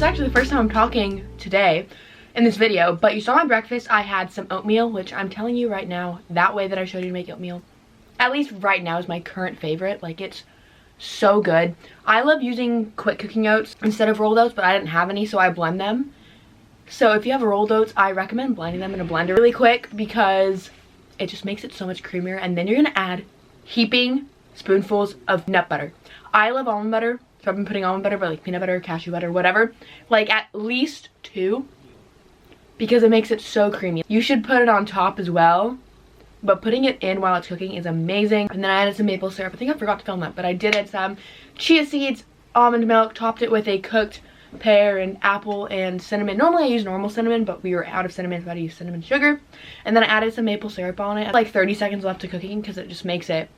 is actually the first time I'm talking today in this video, but you saw my breakfast. I had some oatmeal, which I'm telling you right now, that way that I showed you to make oatmeal, at least right now, is my current favorite. Like, it's so good. I love using quick cooking oats instead of rolled oats, but I didn't have any, so I blend them. So if you have rolled oats, I recommend blending them in a blender really quick because it just makes it so much creamier. And then you're gonna add heaping spoonfuls of nut butter. I love almond butter, so I've been putting almond butter, but like peanut butter, cashew butter, whatever, like at least 2, because it makes it so creamy. You should put it on top as well, but putting it in while it's cooking is amazing. And then I added some maple syrup. I think I forgot to film that, but I did add some chia seeds, almond milk, topped it with a cooked pear and apple and cinnamon. Normally I use normal cinnamon, but we were out of cinnamon, so I had to use cinnamon sugar. And then I added some maple syrup on it. Like 30 seconds left to cooking because it just makes it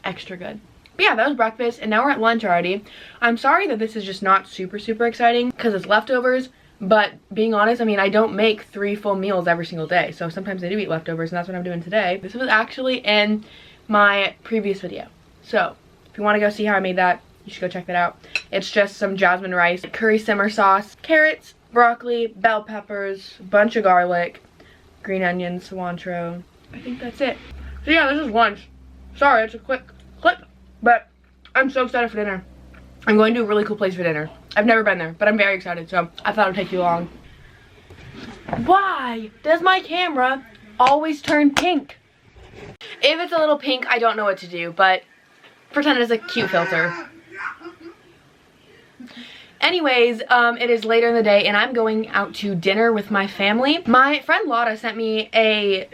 extra good. But yeah, that was breakfast, and now we're at lunch already. I'm sorry that this is just not super exciting because it's leftovers, but being honest, I mean, I don't make 3 full meals every single day, so sometimes I do eat leftovers, and that's what I'm doing today. This was actually in my previous video, so if you want to go see how I made that, you should go check that out. It's just some jasmine rice, curry simmer sauce, carrots, broccoli, bell peppers, a bunch of garlic, green onions, cilantro. I think that's it. So yeah, this is lunch. Sorry, it's a quick clip, but I'm so excited for dinner. I'm going to a really cool place for dinner. I've never been there, but I'm very excited, so I thought it would take you along. Why does my camera always turn pink? If it's a little pink, I don't know what to do, but pretend it's a cute filter. Anyways, it is later in the day and I'm going out to dinner with my family. My friend Lotta sent me a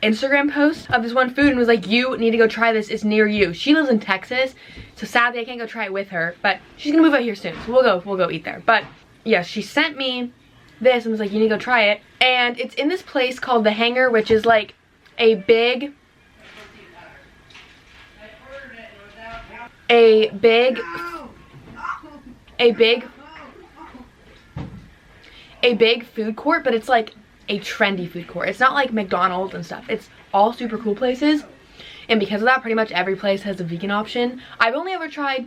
Instagram post of this one food and was like, you need to go try this, it's near you. She lives in Texas, so sadly I can't go try it with her, but she's gonna move out here soon, so we'll go eat there. But yeah, she sent me this and was like, you need to go try it. And it's in this place called The Hangar, which is like a big food court, but it's like a trendy food court. It's not like McDonald's and stuff. It's all super cool places, and because of that, pretty much every place has a vegan option. I've only ever tried,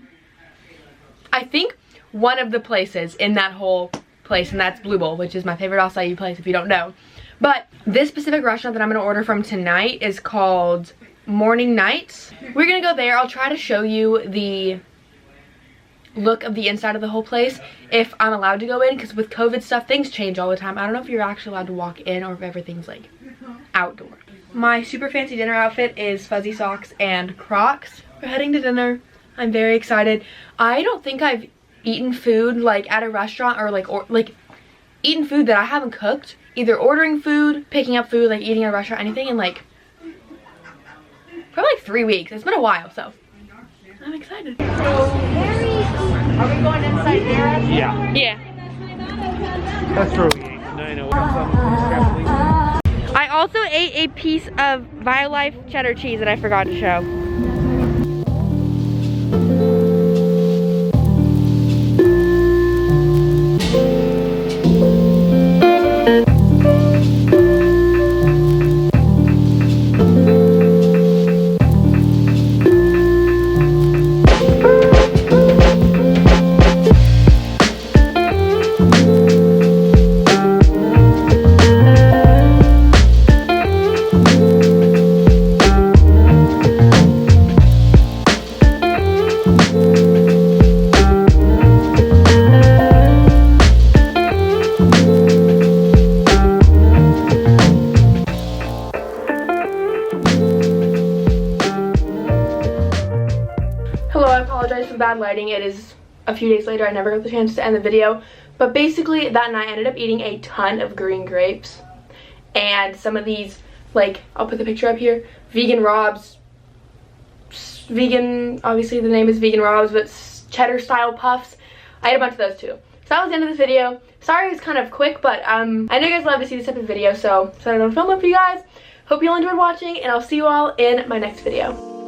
I think, one of the places in that whole place, and that's Blue Bowl, which is my favorite acai place if you don't know. But this specific restaurant that I'm gonna order from tonight is called Morning Nights. We're gonna go there. I'll try to show you the look of the inside of the whole place if I'm allowed to go in, because with COVID stuff, things change all the time. I don't know if you're actually allowed to walk in or if everything's like outdoor. My super fancy dinner outfit is fuzzy socks and Crocs. We're heading to dinner. I'm very excited. I don't think I've eaten food like at a restaurant or eaten food that I haven't cooked, either ordering food, picking up food, like eating at a restaurant, anything in like probably like 3 weeks. It's been a while, so I'm excited. Are we going inside there? Yeah. Yeah. That's where we ate. I know. I also ate a piece of Violife cheddar cheese that I forgot to show. Bad lighting. It is a few days later. I never got the chance to end the video, but basically that night I ended up eating a ton of green grapes and some of these, like, I'll put the picture up here, vegan Rob's, vegan, obviously the name is vegan Rob's, but cheddar style puffs. I ate a bunch of those too. So that was the end of this video. Sorry it was kind of quick, but I know you guys love to see this type of video, so I don't know, film it for you guys. Hope you all enjoyed watching, and I'll see you all in my next video.